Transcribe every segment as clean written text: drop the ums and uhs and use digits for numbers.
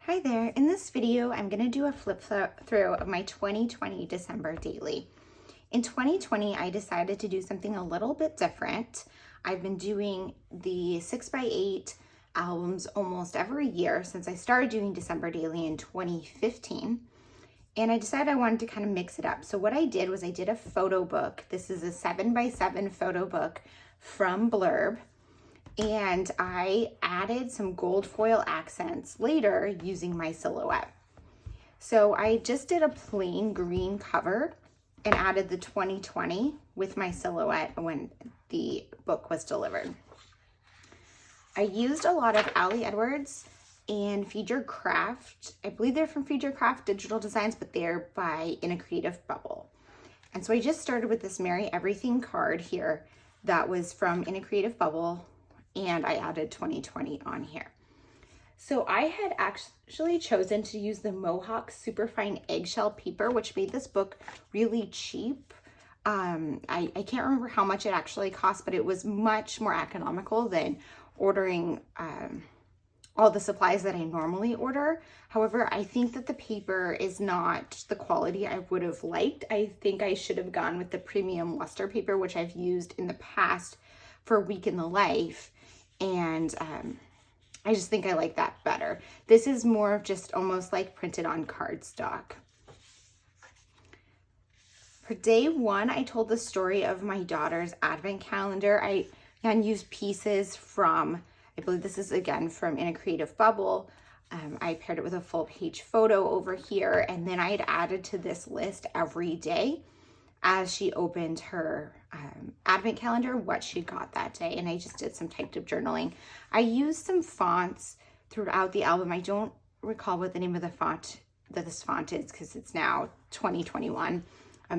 Hi there, in this video I'm going to do a flip through of my 2020 December daily. In 2020 I decided to do something a little bit different. I've been doing the 6x8 albums almost every year since I started doing December daily in 2015, and I decided I wanted to kind of mix it up. So what I did was I did a photo book. This is a 7x7 photo book from Blurb. And I added some gold foil accents later using my silhouette. So I just did a plain green cover and added the 2020 with my silhouette when the book was delivered. I used a lot of Ali Edwards and Feature Craft. I believe they're from Feature Craft Digital Designs, but they're by In a Creative Bubble. And so I just started with this Merry Everything card here that was from In a Creative Bubble, and I added 2020 on here. So I had actually chosen to use the Mohawk Superfine Eggshell paper, which made this book really cheap. I can't remember how much it actually cost, but it was much more economical than ordering all the supplies that I normally order. However, I think that the paper is not the quality I would have liked. I think I should have gone with the premium luster paper, which I've used in the past for a week in the life. And I just think I like that better. This is more of just almost like printed on cardstock. For day one, I told the story of my daughter's advent calendar. I used pieces from, I believe this is again from In a Creative Bubble. I paired it with a full page photo over here, and then I had added to this list every day as she opened her advent calendar what she got that day, and I just did some typed up journaling. I used some fonts throughout the album. I don't recall what the name of the font that this font is because it's now 2021,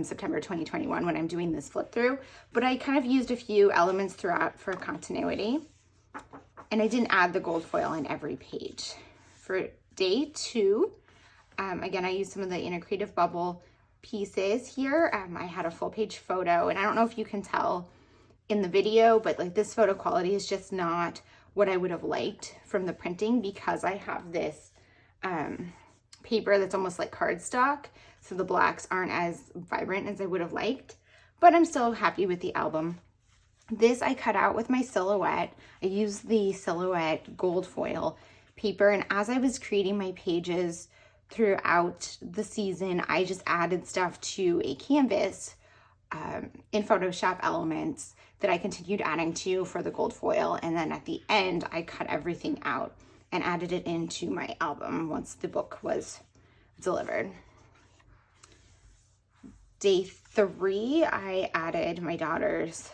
September 2021 when I'm doing this flip through, but I kind of used a few elements throughout for continuity, and I didn't add the gold foil in every page. For day two, again, I used some of the In a Creative Bubble pieces here. I had a full page photo, and I don't know if you can tell in the video, but like this photo quality is just not what I would have liked from the printing because I have this paper that's almost like cardstock, so the blacks aren't as vibrant as I would have liked, but I'm still happy with the album. This I cut out with my silhouette. I used the silhouette gold foil paper, and as I was creating my pages throughout the season, I just added stuff to a canvas in Photoshop elements that I continued adding to for the gold foil, and then at the end I cut everything out and added it into my album once the book was delivered. Day three, I added my daughter's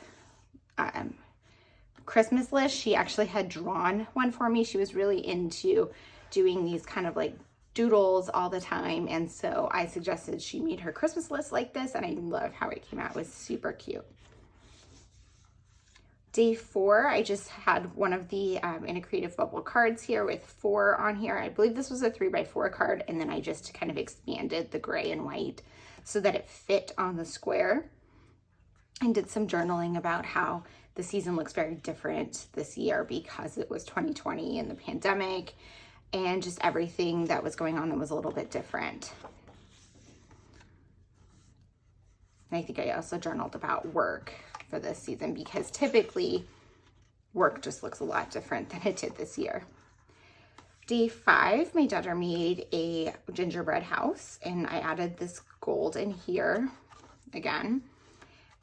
Christmas list. She actually had drawn one for me. She was really into doing these kind of like doodles all the time, and so I suggested she made her Christmas list like this, and I love how it came out. It was super cute. Day four, I just had one of the In a Creative Bubble cards here with 4 on here. I believe this was a 3x4 card, and then I just kind of expanded the gray and white so that it fit on the square, and did some journaling about how the season looks very different this year because it was 2020 and the pandemic and just everything that was going on that was a little bit different. And I think I also journaled about work for this season because typically work just looks a lot different than it did this year. Day five, my daughter made a gingerbread house, and I added this gold in here again.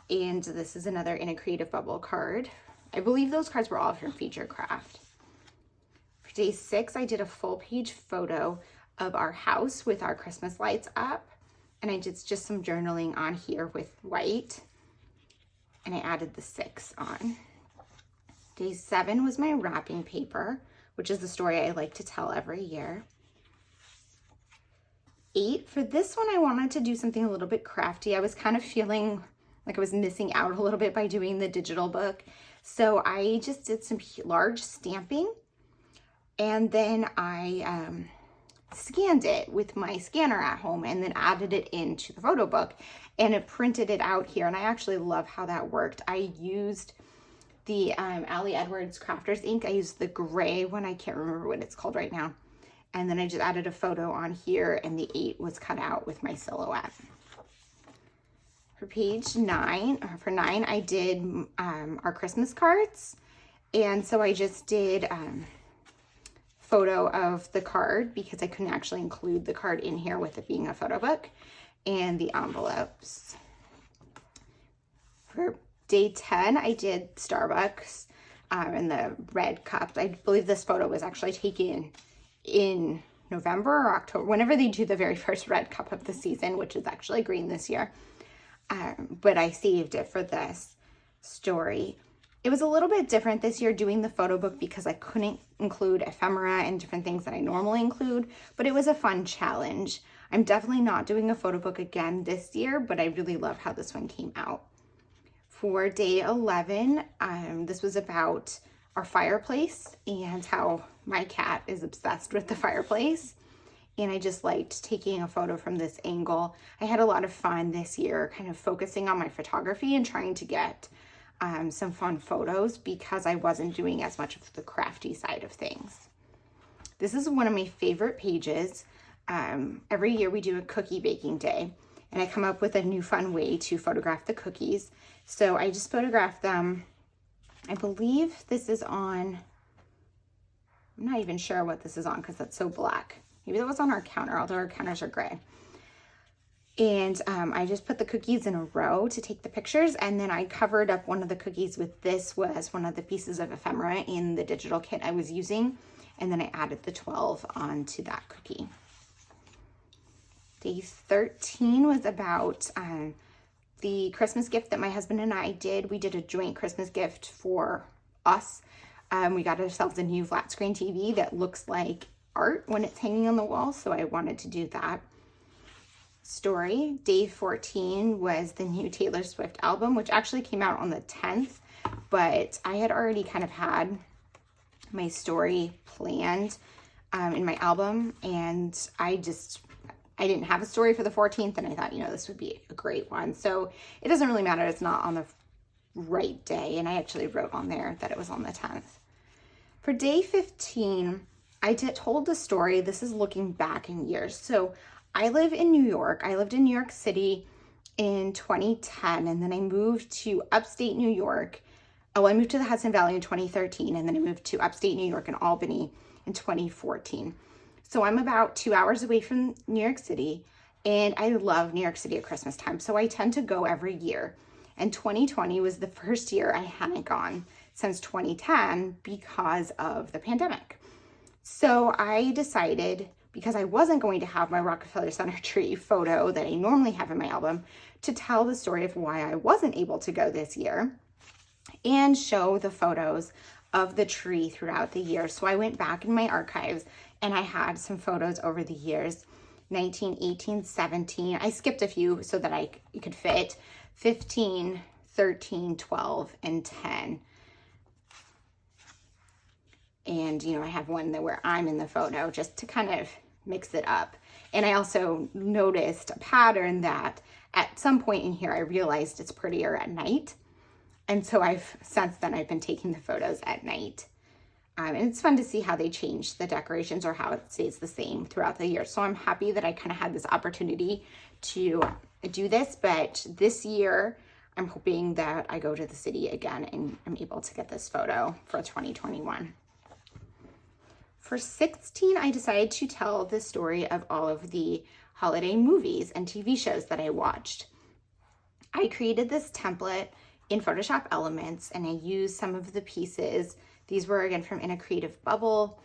And this is another In a Creative Bubble card. I believe those cards were all from Feature Craft. For day six, I did a full page photo of our house with our Christmas lights up, and I did just some journaling on here with white, and I added the 6 on. Day 7 was my wrapping paper, which is the story I like to tell every year. 8, for this one I wanted to do something a little bit crafty. I was kind of feeling like I was missing out a little bit by doing the digital book, so I just did some large stamping, and then I scanned it with my scanner at home and then added it into the photo book, and it printed it out here, and I actually love how that worked. I used the Ali Edwards Crafters ink. I used the gray one. I can't remember what it's called right now. And then I just added a photo on here, and the 8 was cut out with my silhouette. For page 9, or for 9, I did our Christmas cards. And so I just did photo of the card because I couldn't actually include the card in here with it being a photo book, and the envelopes. For day 10, I did Starbucks and the red cups. I believe this photo was actually taken in November or October, whenever they do the very first red cup of the season, which is actually green this year. But I saved it for this story. It was a little bit different this year doing the photo book because I couldn't include ephemera and different things that I normally include, but it was a fun challenge. I'm definitely not doing a photo book again this year, but I really love how this one came out. For day 11, this was about our fireplace and how my cat is obsessed with the fireplace. And I just liked taking a photo from this angle. I had a lot of fun this year kind of focusing on my photography and trying to get some fun photos because I wasn't doing as much of the crafty side of things. This is one of my favorite pages. Every year we do a cookie baking day, and I come up with a new fun way to photograph the cookies. So I just photographed them. I believe this is on, I'm not even sure what this is on because that's so black. Maybe that was on our counter, although our counters are gray. And I just put the cookies in a row to take the pictures, and then I covered up one of the cookies with this was one of the pieces of ephemera in the digital kit I was using, and then I added the 12 onto that cookie. Day 13 was about the Christmas gift that my husband and I did. We did a joint Christmas gift for us. We got ourselves a new flat screen TV that looks like art when it's hanging on the wall, so I wanted to do that. Story. Day 14 was the new Taylor Swift album, which actually came out on the 10th, but I had already kind of had my story planned in my album, and I didn't have a story for the 14th, and I thought, this would be a great one. So it doesn't really matter. It's not on the right day, and I actually wrote on there that it was on the 10th. For day 15, I told the story. This is looking back in years. So I live in New York. I lived in New York City in 2010, and then I moved to upstate New York. Oh, I moved to the Hudson Valley in 2013, and then I moved to upstate New York in Albany in 2014. So I'm about 2 hours away from New York City, and I love New York City at Christmas time, so I tend to go every year. And 2020 was the first year I hadn't gone since 2010 because of the pandemic. So I decided, because I wasn't going to have my Rockefeller Center tree photo that I normally have in my album, to tell the story of why I wasn't able to go this year and show the photos of the tree throughout the year. So I went back in my archives and I had some photos over the years, 19, 18, 17. I skipped a few so that it could fit, 15, 13, 12, and 10. And, I have one where I'm in the photo just to kind of mix it up. And I also noticed a pattern that at some point in here, I realized it's prettier at night. And so since then, I've been taking the photos at night. And it's fun to see how they change the decorations or how it stays the same throughout the year. So I'm happy that I kind of had this opportunity to do this. But this year, I'm hoping that I go to the city again and I'm able to get this photo for 2021. For 16, I decided to tell the story of all of the holiday movies and TV shows that I watched. I created this template in Photoshop Elements, and I used some of the pieces. These were, again, from In a Creative Bubble.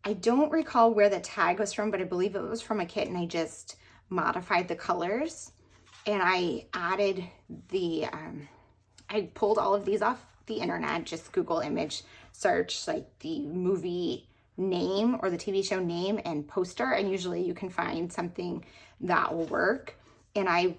I don't recall where the tag was from, but I believe it was from a kit, and I just modified the colors. And I added I pulled all of these off the internet, just Google image search, like the movie name or the TV show name and poster, and usually you can find something that will work. And I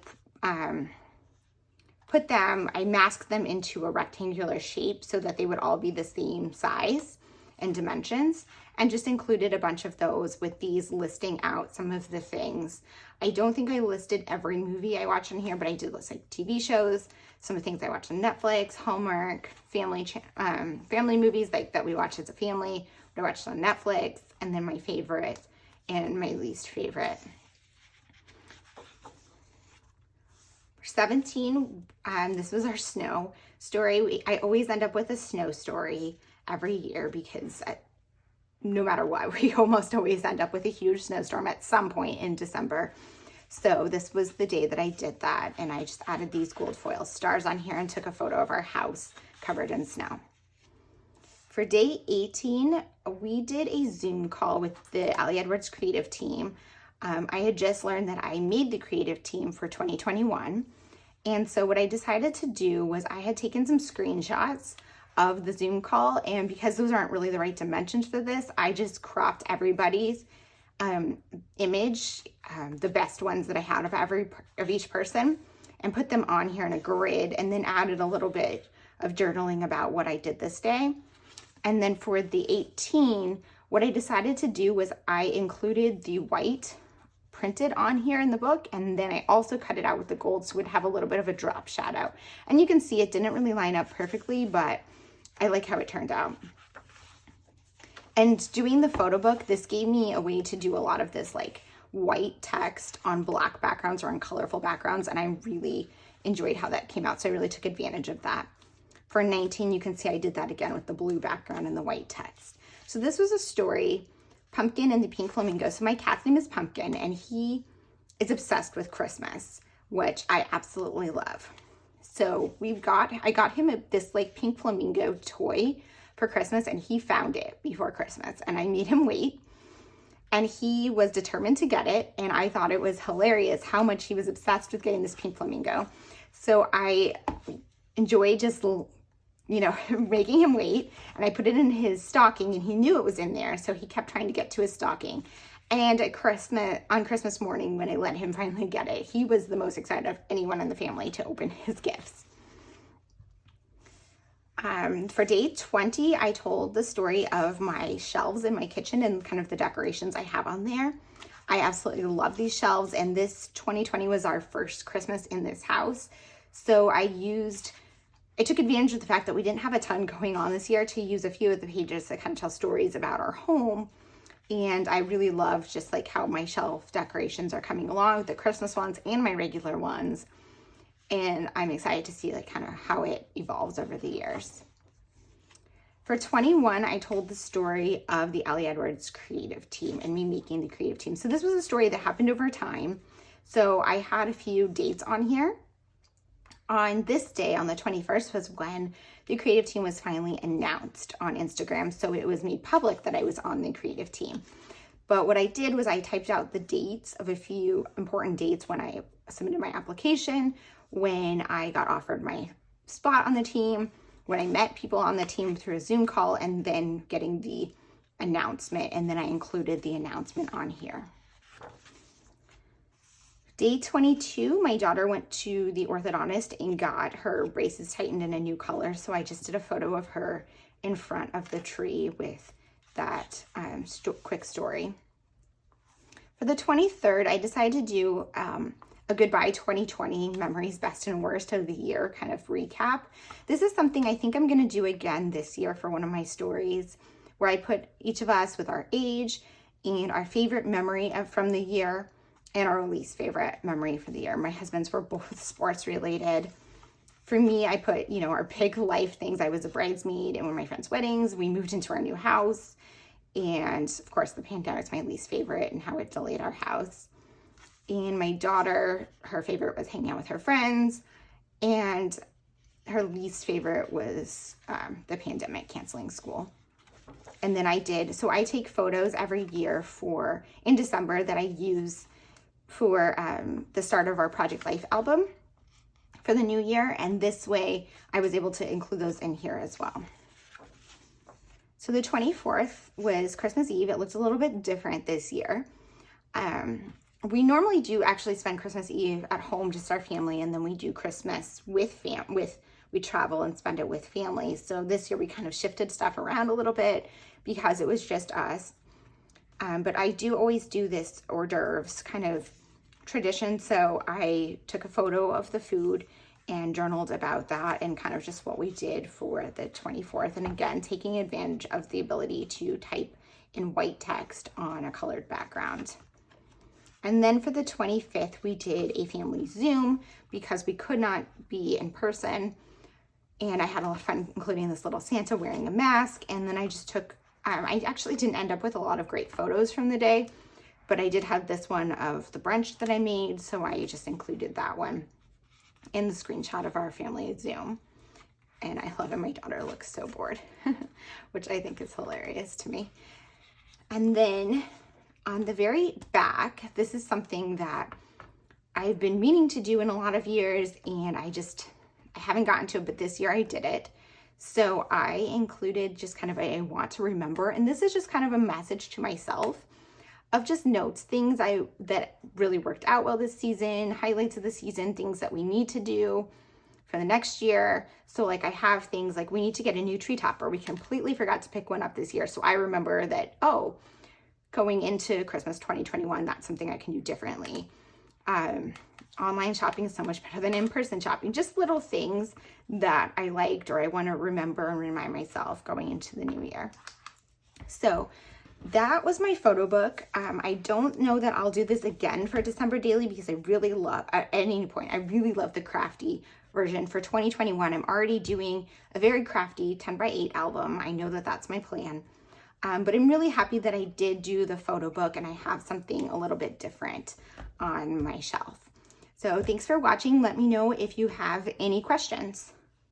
masked them into a rectangular shape so that they would all be the same size. and dimensions, and just included a bunch of those with these listing out some of the things. I don't think I listed every movie I watch in here, but I did list like TV shows, some of the things I watch on Netflix, Hallmark, family movies like that we watch as a family, what I watched on Netflix, and then my favorite and my least favorite. 17, this was our snow story. I always end up with a snow story every year because no matter what, we almost always end up with a huge snowstorm at some point in December. So this was the day that I did that, and I just added these gold foil stars on here and took a photo of our house covered in snow. For day 18, we did a Zoom call with the Ali Edwards creative team. I had just learned that I made the creative team for 2021. And so what I decided to do was I had taken some screenshots of the Zoom call, and because those aren't really the right dimensions for this, I just cropped everybody's image, the best ones that I had of each person, and put them on here in a grid, and then added a little bit of journaling about what I did this day. And then for the 18, what I decided to do was I included the white printed on here in the book, and then I also cut it out with the gold so it would have a little bit of a drop shadow. And you can see it didn't really line up perfectly, but I like how it turned out. And doing the photo book, this gave me a way to do a lot of this like white text on black backgrounds or on colorful backgrounds, and I really enjoyed how that came out, so I really took advantage of that. For 19, you can see I did that again with the blue background and the white text. So this was a story, Pumpkin and the Pink Flamingo. So my cat's name is Pumpkin, and he is obsessed with Christmas, which I absolutely love. So I got him this like pink flamingo toy for Christmas, and he found it before Christmas, and I made him wait, and he was determined to get it, and I thought it was hilarious how much he was obsessed with getting this pink flamingo. So I enjoyed just, making him wait, and I put it in his stocking, and he knew it was in there, so he kept trying to get to his stocking. And on Christmas morning, when I let him finally get it, he was the most excited of anyone in the family to open his gifts. For day 20, I told the story of my shelves in my kitchen and kind of the decorations I have on there. I absolutely love these shelves, and this 2020 was our first Christmas in this house. So I took advantage of the fact that we didn't have a ton going on this year to use a few of the pages to kind of tell stories about our home. And I really love just like how my shelf decorations are coming along, the Christmas ones and my regular ones. And I'm excited to see like kind of how it evolves over the years. For 21, I told the story of the Ali Edwards creative team and me making the creative team. So this was a story that happened over time. So I had a few dates on here. On this day, on the 21st, was when the creative team was finally announced on Instagram. So it was made public that I was on the creative team. But what I did was I typed out the dates of a few important dates when I submitted my application, when I got offered my spot on the team, when I met people on the team through a Zoom call, and then getting the announcement. And then I included the announcement on here. Day 22, my daughter went to the orthodontist and got her braces tightened in a new color. So I just did a photo of her in front of the tree with that quick story. For the 23rd, I decided to do a goodbye 2020 memories, best and worst of the year kind of recap. This is something I think I'm going to do again this year for one of my stories, where I put each of us with our age and our favorite memory from the year and our least favorite memory for the year. My husband's were both sports related. For me, I put, our big life things. I was a bridesmaid in one of my friends' weddings. We moved into our new house. And of course, the pandemic's my least favorite and how it delayed our house. And my daughter, her favorite was hanging out with her friends. And her least favorite was the pandemic, canceling school. And then I take photos every year in December that I use for the start of our Project Life album for the new year. And this way I was able to include those in here as well. So the 24th was Christmas Eve. It looked a little bit different this year. We normally do actually spend Christmas Eve at home, just our family, and then we do Christmas with we travel and spend it with family. So this year we kind of shifted stuff around a little bit because it was just us. But I do always do this hors d'oeuvres kind of tradition. So I took a photo of the food and journaled about that and kind of just what we did for the 24th. And again, taking advantage of the ability to type in white text on a colored background. And then for the 25th, we did a family Zoom because we could not be in person. And I had a lot of fun, including this little Santa wearing a mask. And then I just took, I actually didn't end up with a lot of great photos from the day, but I did have this one of the brunch that I made. So I just included that one in the screenshot of our family Zoom. And I love it. My daughter looks so bored, which I think is hilarious to me. And then on the very back, this is something that I've been meaning to do in a lot of years, and I haven't gotten to it, but this year I did it. So I included just kind of a want to remember, and this is just kind of a message to myself of just notes, things that really worked out well this season, highlights of the season, things that we need to do for the next year. So like I have things like we need to get a new tree topper. We completely forgot to pick one up this year. So I remember that, oh, going into Christmas 2021, that's something I can do differently. Online shopping is so much better than in-person shopping. Just little things that I liked or I want to remember and remind myself going into the new year. So that was my photo book. I don't know that I'll do this again for December Daily because I really love, at any point, I really love the crafty version. For 2021, I'm already doing a very crafty 10x8 album. I know that that's my plan. But I'm really happy that I did do the photo book and I have something a little bit different on my shelf. So thanks for watching. Let me know if you have any questions.